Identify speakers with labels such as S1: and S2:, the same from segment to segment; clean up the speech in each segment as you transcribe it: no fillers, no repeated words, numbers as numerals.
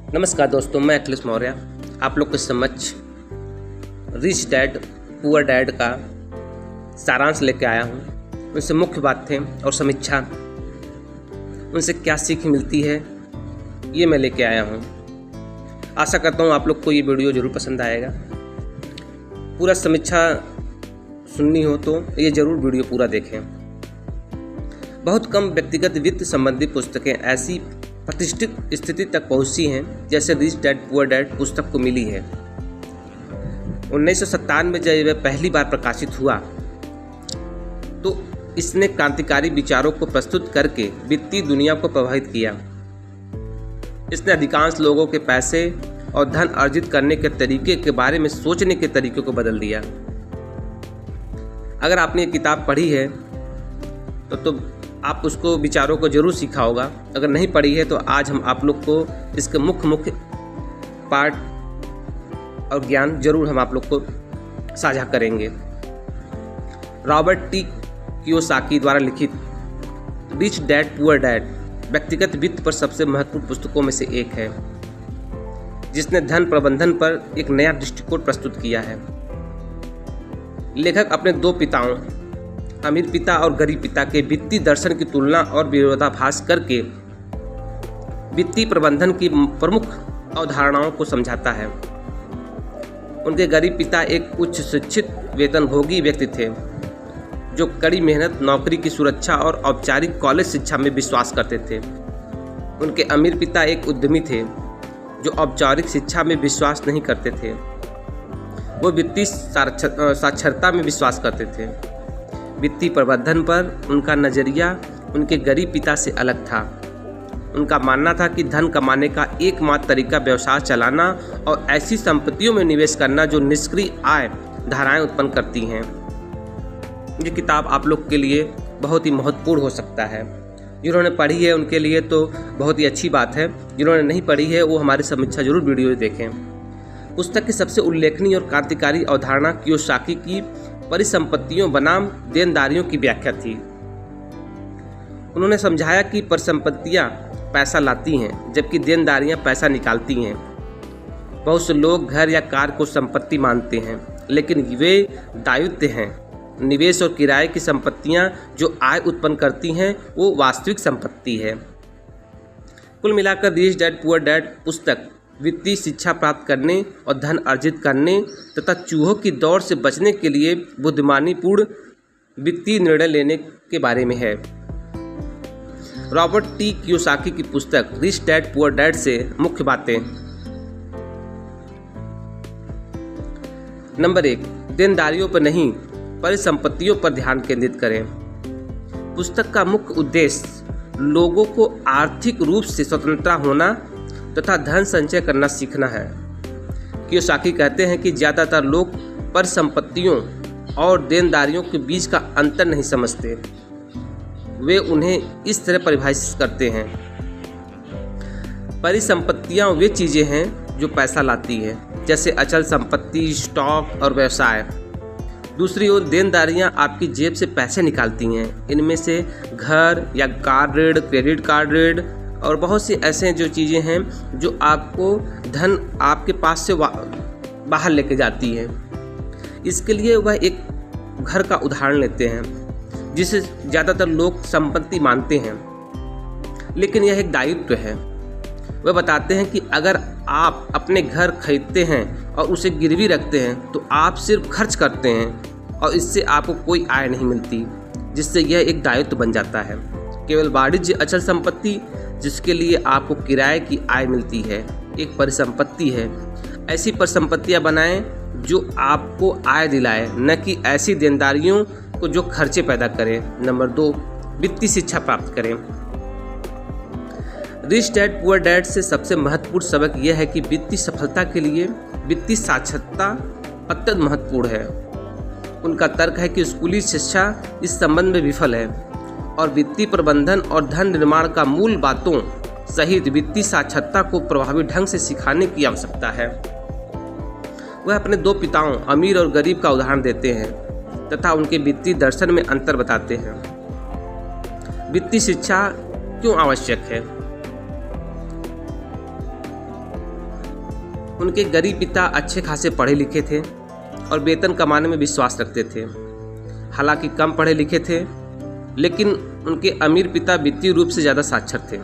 S1: नमस्कार दोस्तों, मैं अखिलेश मौर्य आप लोग के समक्ष रिच डैड पुअर डैड का सारांश लेके आया हूँ। उनसे मुख्य बातें और समीक्षा, उनसे क्या सीख मिलती है, ये मैं लेके आया हूँ। आशा करता हूँ आप लोग को ये वीडियो ज़रूर पसंद आएगा। पूरा समीक्षा सुननी हो तो ये ज़रूर वीडियो पूरा देखें। बहुत कम व्यक्तिगत वित्त संबंधी पुस्तकें ऐसी प्रतिष्ठित स्थिति तक पहुंची हैं जैसे रिच डैड पुअर डैड पुस्तक को मिली है। 1997 में जब यह पहली बार प्रकाशित हुआ तो इसने क्रांतिकारी विचारों को प्रस्तुत करके वित्तीय दुनिया को प्रभावित किया। इसने अधिकांश लोगों के पैसे और धन अर्जित करने के तरीके के बारे में सोचने के तरीके को बदल दिया। अगर आपने ये किताब पढ़ी है तो आप उसको विचारों को जरूर सीखा होगा। अगर नहीं पढ़ी है तो आज हम आप लोग को इसके मुख्य पार्ट और ज्ञान जरूर हम आप लोग को साझा करेंगे। रॉबर्ट टी कियोसाकी द्वारा लिखित रिच डैड पुअर डैड व्यक्तिगत वित्त पर सबसे महत्वपूर्ण पुस्तकों में से एक है, जिसने धन प्रबंधन पर एक नया दृष्टिकोण प्रस्तुत किया है। लेखक अपने दो पिताओं, अमीर पिता और गरीब पिता के वित्तीय दर्शन की तुलना और विरोधाभास करके वित्तीय प्रबंधन की प्रमुख अवधारणाओं को समझाता है। उनके गरीब पिता एक उच्च शिक्षित वेतनभोगी व्यक्ति थे जो कड़ी मेहनत, नौकरी की सुरक्षा और औपचारिक कॉलेज शिक्षा में विश्वास करते थे। उनके अमीर पिता एक उद्यमी थे जो औपचारिक शिक्षा में विश्वास नहीं करते थे। वो वित्तीय साक्षरता में विश्वास करते थे। वित्तीय प्रबंधन पर उनका नज़रिया उनके गरीब पिता से अलग था। उनका मानना था कि धन कमाने का एकमात्र तरीका व्यवसाय चलाना और ऐसी संपत्तियों में निवेश करना जो निष्क्रिय आय धाराएं उत्पन्न करती हैं। ये किताब आप लोग के लिए बहुत ही महत्वपूर्ण हो सकता है। जिन्होंने पढ़ी है उनके लिए तो बहुत ही अच्छी बात है। जिन्होंने नहीं पढ़ी है वो हमारी समीक्षा जरूर वीडियो देखें। पुस्तक की सबसे उल्लेखनीय और क्रांतिकारी अवधारणा कियोसाकी की परिसंपत्तियों बनाम देनदारियों की व्याख्या थी। उन्होंने समझाया कि परिसंपत्तियां पैसा लाती हैं जबकि देनदारियां पैसा निकालती हैं। बहुत से लोग घर या कार को संपत्ति मानते हैं, लेकिन वे दायित्व हैं। निवेश और किराए की संपत्तियां जो आय उत्पन्न करती हैं वो वास्तविक संपत्ति है। कुल मिलाकर रिच डैड पुअर डैड पुस्तक वित्तीय शिक्षा प्राप्त करने और धन अर्जित करने तथा चूहों की दौड़ से बचने के लिए बुद्धिमानीपूर्ण वित्तीय निर्णय लेने के बारे में है। रॉबर्ट टी कियोसाकी की पुस्तक रिच डैड पुअर डैड से मुख्य बातें। नंबर 1, देनदारियों पर नहीं परिसंपत्तियों पर ध्यान केंद्रित करें। पुस्तक का मुख्य उद्देश्य लोगों को आर्थिक रूप से स्वतंत्र होना तथा धन संचय करना सीखना है। कियोसाकी कहते हैं कि ज़्यादातर लोग परिसंपत्तियों और देनदारियों के बीच का अंतर नहीं समझते। वे उन्हें इस तरह परिभाषित करते हैं। परिसंपत्तियां वे चीज़ें हैं जो पैसा लाती हैं, जैसे अचल संपत्ति, स्टॉक और व्यवसाय। दूसरी ओर देनदारियां आपकी जेब से पैसे निकालती हैं। इनमें से घर या कार ऋण, क्रेडिट कार्ड ऋण और बहुत सी ऐसे जो चीज़ें हैं जो आपको धन आपके पास से बाहर लेके जाती हैं। इसके लिए वह एक घर का उदाहरण लेते हैं जिसे ज़्यादातर लोग संपत्ति मानते हैं, लेकिन यह एक दायित्व है। वह बताते हैं कि अगर आप अपने घर खरीदते हैं और उसे गिरवी रखते हैं तो आप सिर्फ खर्च करते हैं और इससे आपको कोई आय नहीं मिलती, जिससे यह एक दायित्व बन जाता है। केवल वाणिज्य अचल संपत्ति जिसके लिए आपको किराए की आय मिलती है एक परिसंपत्ति है। ऐसी परिसंपत्तियां बनाएं जो आपको आय दिलाए, न कि ऐसी देनदारियों को जो खर्चे पैदा करें। नंबर 2, वित्तीय शिक्षा प्राप्त करें। रिच डैड पुअर डैड से सबसे महत्वपूर्ण सबक यह है कि वित्तीय सफलता के लिए वित्तीय साक्षरता अत्यंत महत्वपूर्ण है। उनका तर्क है कि स्कूली शिक्षा इस संबंध में विफल है और वित्तीय प्रबंधन और धन निर्माण का मूल बातों सहित वित्तीय साक्षरता को प्रभावी ढंग से सिखाने की आवश्यकता है। वह अपने दो पिताओं, अमीर और गरीब का उदाहरण देते हैं तथा उनके वित्तीय दर्शन में अंतर बताते हैं। वित्तीय शिक्षा क्यों आवश्यक है? उनके गरीब पिता अच्छे खासे पढ़े लिखे थे और वेतन कमाने में विश्वास रखते थे। हालांकि कम पढ़े लिखे थे, लेकिन उनके अमीर पिता वित्तीय रूप से ज़्यादा साक्षर थे।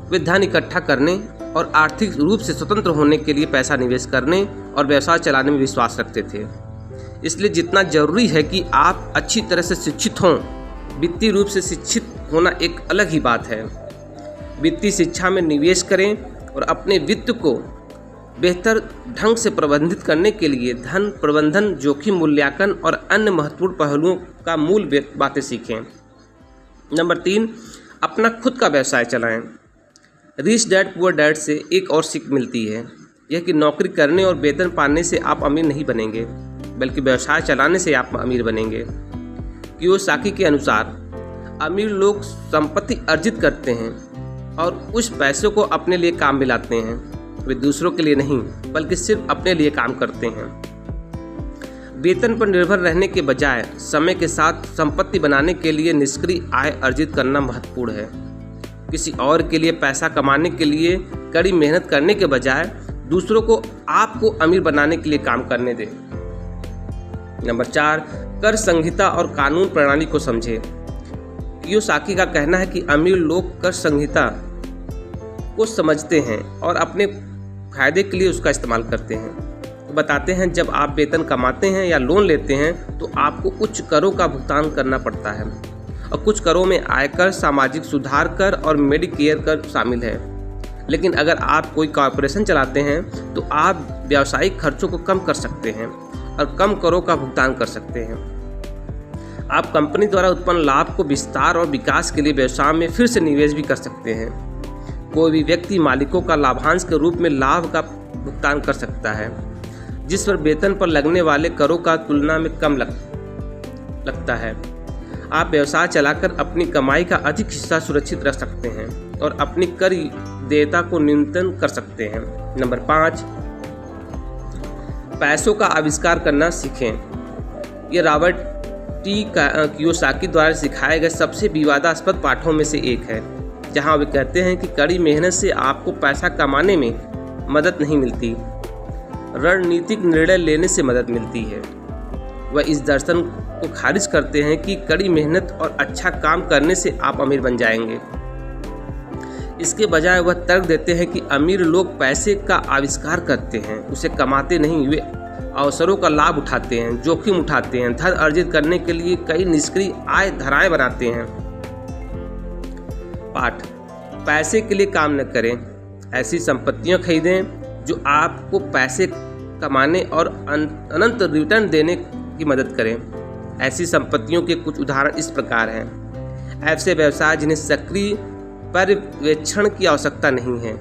S1: वे धन इकट्ठा करने और आर्थिक रूप से स्वतंत्र होने के लिए पैसा निवेश करने और व्यवसाय चलाने में विश्वास रखते थे। इसलिए जितना जरूरी है कि आप अच्छी तरह से शिक्षित हों, वित्तीय रूप से शिक्षित होना एक अलग ही बात है। वित्तीय शिक्षा में निवेश करें और अपने वित्त को बेहतर ढंग से प्रबंधित करने के लिए धन प्रबंधन, जोखिम मूल्यांकन और अन्य महत्वपूर्ण पहलुओं का मूल बातें सीखें। नंबर 3, अपना खुद का व्यवसाय चलाएं। रिच डैड पुअर डैड से एक और सीख मिलती है, यह कि नौकरी करने और वेतन पाने से आप अमीर नहीं बनेंगे, बल्कि व्यवसाय चलाने से आप अमीर बनेंगे। कियोसाकी के अनुसार अमीर लोग संपत्ति अर्जित करते हैं और उस पैसे को अपने लिए काम में लाते हैं। वे दूसरों के लिए नहीं, बल्कि सिर्फ अपने लिए काम करते हैं। वेतन पर निर्भर रहने के बजाय समय के साथ संपत्ति बनाने के लिए निष्क्रिय आय अर्जित करना महत्वपूर्ण है। किसी और के लिए पैसा कमाने के लिए कड़ी मेहनत करने के बजाय दूसरों को आपको अमीर बनाने के लिए काम करने दें। नंबर 4, कर संहिता और कानून प्रणाली को समझें। कियोसाकी का कहना है कि अमीर लोग कर संहिता को समझते हैं और अपने फायदे के लिए उसका इस्तेमाल करते हैं। तो बताते हैं, जब आप वेतन कमाते हैं या लोन लेते हैं तो आपको उच्च करों का भुगतान करना पड़ता है और कुछ करों में आयकर, सामाजिक सुधार कर और मेडिकेयर कर शामिल है। लेकिन अगर आप कोई कॉर्पोरेशन चलाते हैं तो आप व्यावसायिक खर्चों को कम कर सकते हैं और कम करों का भुगतान कर सकते हैं। आप कंपनी द्वारा उत्पन्न लाभ को विस्तार और विकास के लिए व्यवसाय में फिर से निवेश भी कर सकते हैं। कोई भी व्यक्ति मालिकों का लाभांश के रूप में लाभ का भुगतान कर सकता है, जिस पर वेतन पर लगने वाले करों का तुलना में कम लगता है। आप व्यवसाय चलाकर अपनी कमाई का अधिक हिस्सा सुरक्षित रख सकते हैं और अपनी कर देयता को न्यूनतम कर सकते हैं। नंबर 5, पैसों का आविष्कार करना सीखें। ये रॉबर्ट टी कियोसाकी द्वारा सिखाए गए सबसे विवादास्पद पाठों में से एक है, जहां वे कहते हैं कि कड़ी मेहनत से आपको पैसा कमाने में मदद नहीं मिलती, रणनीतिक निर्णय लेने से मदद मिलती है। वह इस दर्शन को खारिज करते हैं कि कड़ी मेहनत और अच्छा काम करने से आप अमीर बन जाएंगे। इसके बजाय वह तर्क देते हैं कि अमीर लोग पैसे का आविष्कार करते हैं, उसे कमाते नहीं। वे अवसरों का लाभ उठाते हैं, जोखिम उठाते हैं, धन अर्जित करने के लिए कई निष्क्रिय आय धाराएं बनाते हैं। पाठ, पैसे के लिए काम न करें। ऐसी संपत्तियां खरीदें जो आपको पैसे कमाने और अनंत रिटर्न देने की मदद करें। ऐसी संपत्तियों के कुछ उदाहरण इस प्रकार हैं। ऐसे व्यवसाय जिन्हें सक्रिय पर्यवेक्षण की आवश्यकता नहीं है।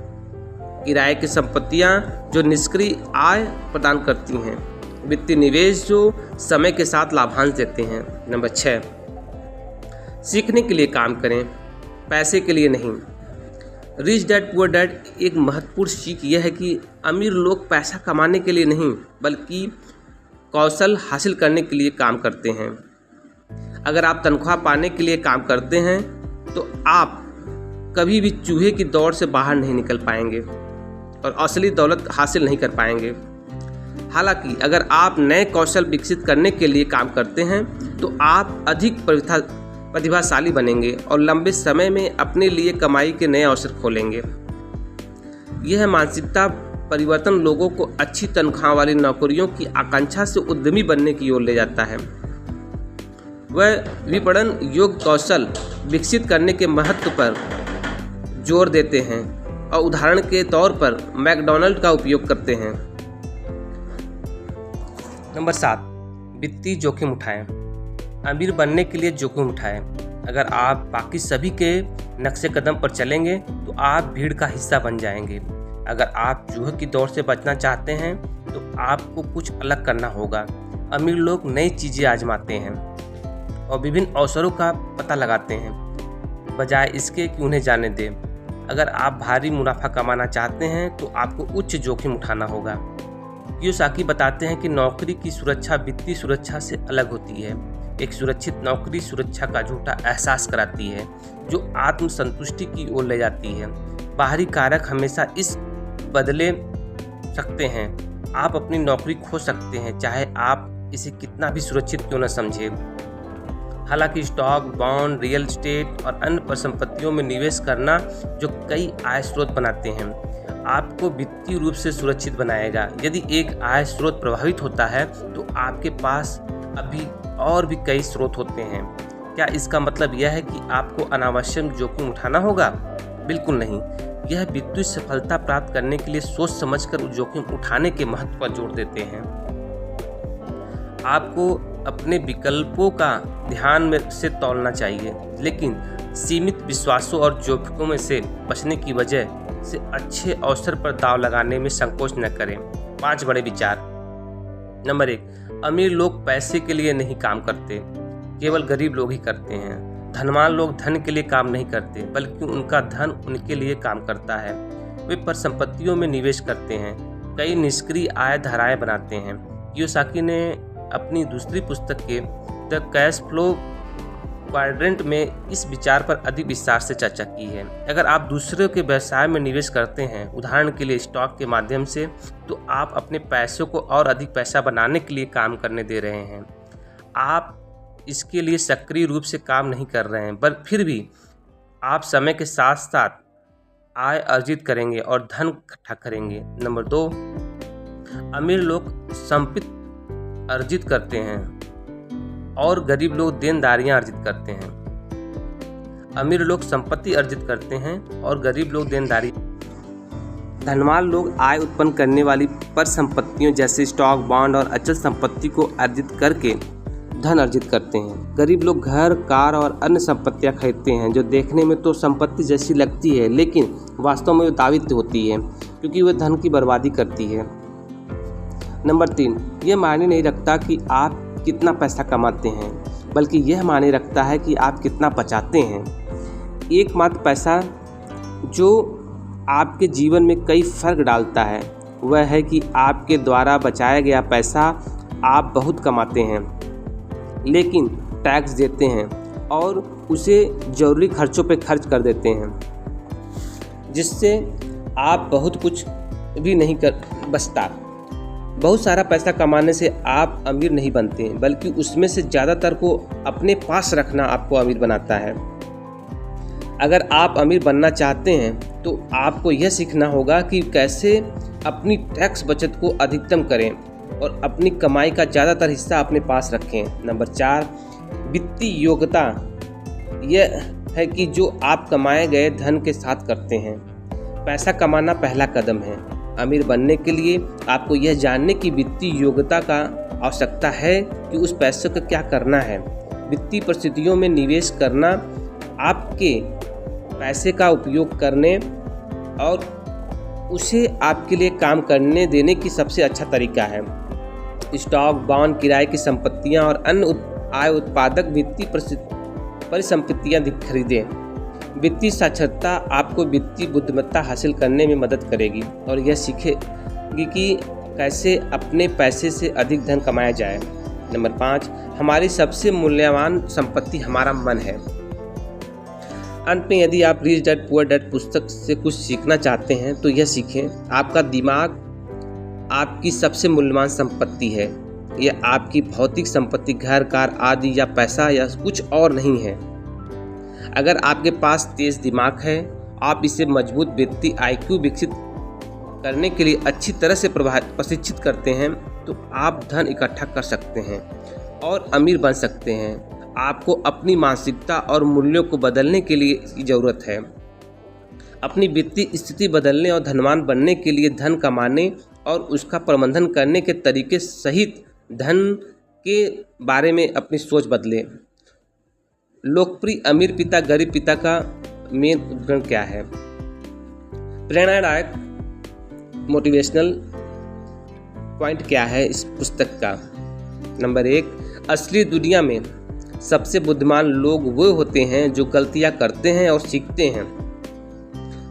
S1: किराए की संपत्तियां जो निष्क्रिय आय प्रदान करती हैं। वित्तीय निवेश जो समय के साथ लाभांश देते हैं। नंबर 6, सीखने के लिए काम करें, पैसे के लिए नहीं। रिच डैड पुअर डैड एक महत्वपूर्ण सीख यह है कि अमीर लोग पैसा कमाने के लिए नहीं, बल्कि कौशल हासिल करने के लिए काम करते हैं। अगर आप तनख्वाह पाने के लिए काम करते हैं तो आप कभी भी चूहे की दौड़ से बाहर नहीं निकल पाएंगे और असली दौलत हासिल नहीं कर पाएंगे। हालांकि अगर आप नए कौशल विकसित करने के लिए काम करते हैं तो आप अधिक प्रतिभाशाली बनेंगे और लंबे समय में अपने लिए कमाई के नए अवसर खोलेंगे। यह मानसिकता परिवर्तन लोगों को अच्छी तनख्वाह वाली नौकरियों की आकांक्षा से उद्यमी बनने की ओर ले जाता है। वह विपणन योग्य कौशल विकसित करने के महत्व पर जोर देते हैं और उदाहरण के तौर पर मैकडॉनल्ड का उपयोग करते हैं। नंबर 7, वित्तीय जोखिम उठाएं। अमीर बनने के लिए जोखिम उठाएं। अगर आप बाकी सभी के नक्शे कदम पर चलेंगे तो आप भीड़ का हिस्सा बन जाएंगे। अगर आप चूहे की दौड़ से बचना चाहते हैं तो आपको कुछ अलग करना होगा। अमीर लोग नई चीज़ें आजमाते हैं और विभिन्न अवसरों का पता लगाते हैं, बजाय इसके कि उन्हें जाने दें। अगर आप भारी मुनाफा कमाना चाहते हैं तो आपको उच्च जोखिम उठाना होगा। कियोसाकी बताते हैं कि नौकरी की सुरक्षा वित्तीय सुरक्षा से अलग होती है। एक सुरक्षित नौकरी सुरक्षा का झूठा एहसास कराती है जो आत्मसंतुष्टि की ओर ले जाती है। बाहरी कारक हमेशा इस बदले सकते हैं। आप अपनी नौकरी खो सकते हैं, चाहे आप इसे कितना भी सुरक्षित क्यों न समझें। हालांकि स्टॉक, बॉन्ड, रियल एस्टेट और अन्य परिसंपत्तियों में निवेश करना जो कई आय स्रोत बनाते हैं, आपको वित्तीय रूप से सुरक्षित बनाएगा। यदि एक आय स्रोत प्रभावित होता है तो आपके पास अभी और भी कई स्रोत होते हैं। क्या इसका मतलब यह है कि आपको अनावश्यक जोखिम उठाना होगा? बिल्कुल नहीं। यह वित्तीय सफलता प्राप्त करने के लिए सोच समझकर उस जोखिम उठाने के महत्व पर जोर देते हैं। आपको अपने विकल्पों का ध्यान में से तौलना चाहिए, लेकिन सीमित विश्वासों और जोखिमों से बचने की वजह से अच्छे अवसर पर दांव लगाने में संकोच न करें। 5 बड़े विचार। नंबर 1, अमीर लोग पैसे के लिए नहीं काम करते, केवल गरीब लोग ही करते हैं। धनवान लोग धन के लिए काम नहीं करते, बल्कि उनका धन उनके लिए काम करता है। वे परिसंपत्तियों में निवेश करते हैं, कई निष्क्रिय आय धाराएं बनाते हैं। कियोसाकी ने अपनी दूसरी पुस्तक के द कैश फ्लो क्वाड्रेंट में इस विचार पर अधिक विस्तार से चर्चा की है। अगर आप दूसरों के व्यवसाय में निवेश करते हैं, उदाहरण के लिए स्टॉक के माध्यम से, तो आप अपने पैसों को और अधिक पैसा बनाने के लिए काम करने दे रहे हैं। आप इसके लिए सक्रिय रूप से काम नहीं कर रहे हैं, पर फिर भी आप समय के साथ साथ आय अर्जित करेंगे और धन इकट्ठा करेंगे। नंबर 2, अमीर लोग संपत्ति अर्जित करते हैं और गरीब लोग देनदारियां अर्जित करते हैं। अमीर लोग संपत्ति अर्जित करते हैं और गरीब लोग देनदारी। धनवान लोग आय उत्पन्न करने वाली परिसंपत्तियों जैसे स्टॉक, बॉन्ड और अचल संपत्ति को अर्जित करके धन अर्जित करते हैं। गरीब लोग घर, कार और अन्य संपत्तियां खरीदते हैं जो देखने में तो संपत्ति जैसी लगती है, लेकिन वास्तव में दावित्व होती है, क्योंकि वह धन की बर्बादी करती है। नंबर 3, यह मायने नहीं रखता कि आप कितना पैसा कमाते हैं, बल्कि यह मायने रखता है कि आप कितना बचाते हैं। एकमात्र पैसा जो आपके जीवन में कई फर्क डालता है वह है कि आपके द्वारा बचाया गया पैसा आप बहुत कमाते हैं, लेकिन टैक्स देते हैं और उसे जरूरी खर्चों पर खर्च कर देते हैं, जिससे आप बहुत कुछ भी नहीं कर बचता। बहुत सारा पैसा कमाने से आप अमीर नहीं बनते, बल्कि उसमें से ज़्यादातर को अपने पास रखना आपको अमीर बनाता है। अगर आप अमीर बनना चाहते हैं तो आपको यह सीखना होगा कि कैसे अपनी टैक्स बचत को अधिकतम करें और अपनी कमाई का ज़्यादातर हिस्सा अपने पास रखें। नंबर 4, वित्तीय योग्यता यह है कि जो आप कमाए गए धन के साथ करते हैं। पैसा कमाना पहला कदम है। अमीर बनने के लिए आपको यह जानने की वित्तीय योग्यता का आवश्यकता है कि उस पैसे का क्या करना है। वित्तीय परिस्थितियों में निवेश करना आपके पैसे का उपयोग करने और उसे आपके लिए काम करने देने की सबसे अच्छा तरीका है। स्टॉक, बॉन्ड, किराए की संपत्तियां और अन्य आय उत्पादक वित्तीय परिसंपत्तियां खरीदें। वित्तीय साक्षरता आपको वित्तीय बुद्धिमत्ता हासिल करने में मदद करेगी और यह सीखेगी कि कैसे अपने पैसे से अधिक धन कमाया जाए। नंबर 5, हमारी सबसे मूल्यवान संपत्ति हमारा मन है। अंत में, यदि आप रिच डैड पुअर डैड पुस्तक से कुछ सीखना चाहते हैं तो यह सीखें, आपका दिमाग आपकी सबसे मूल्यवान संपत्ति है। यह आपकी भौतिक संपत्ति, घर, कार आदि या पैसा या कुछ और नहीं है। अगर आपके पास तेज दिमाग है, आप इसे मजबूत वित्तीय IQ विकसित करने के लिए अच्छी तरह से प्रशिक्षित करते हैं, तो आप धन इकट्ठा कर सकते हैं और अमीर बन सकते हैं। आपको अपनी मानसिकता और मूल्यों को बदलने के लिए इसकी ज़रूरत है। अपनी वित्तीय स्थिति बदलने और धनवान बनने के लिए धन कमाने और उसका प्रबंधन करने के तरीके सहित धन के बारे में अपनी सोच बदलें। लोकप्रिय अमीर पिता गरीब पिता का मेन उदाहरण क्या है? प्रेरणादायक मोटिवेशनल पॉइंट क्या है इस पुस्तक का? नंबर 1, असली दुनिया में सबसे बुद्धिमान लोग वो होते हैं जो गलतियां करते हैं और सीखते हैं।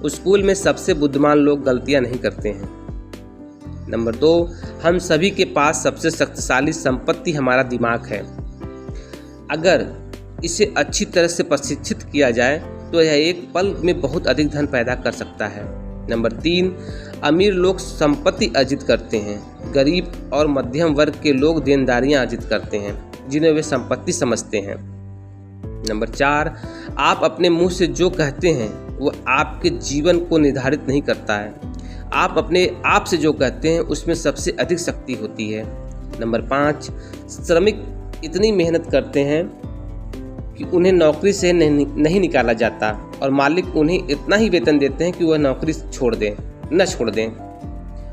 S1: स्कूल में सबसे बुद्धिमान लोग गलतियां नहीं करते हैं। नंबर 2, हम सभी के पास सबसे शक्तिशाली संपत्ति हमारा दिमाग है। अगर इसे अच्छी तरह से प्रशिक्षित किया जाए तो यह एक पल में बहुत अधिक धन पैदा कर सकता है। नंबर 3, अमीर लोग संपत्ति अर्जित करते हैं, गरीब और मध्यम वर्ग के लोग देनदारियां अर्जित करते हैं जिन्हें वे संपत्ति समझते हैं। नंबर 4, आप अपने मुंह से जो कहते हैं वो आपके जीवन को निर्धारित नहीं करता है। आप अपने आप से जो कहते हैं उसमें सबसे अधिक शक्ति होती है। नंबर 5, श्रमिक इतनी मेहनत करते हैं कि उन्हें नौकरी से नहीं निकाला जाता और मालिक उन्हें इतना ही वेतन देते हैं कि वह नौकरी छोड़ दें।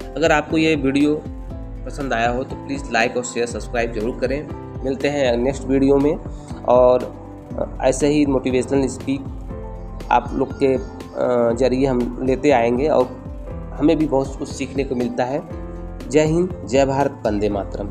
S1: अगर आपको ये वीडियो पसंद आया हो तो प्लीज़ लाइक और शेयर सब्सक्राइब जरूर करें। मिलते हैं नेक्स्ट वीडियो में और ऐसे ही मोटिवेशनल स्पीक आप लोग के जरिए हम लेते आएंगे और हमें भी बहुत कुछ सीखने को मिलता है। जय हिंद, जय भारत, वंदे मातरम।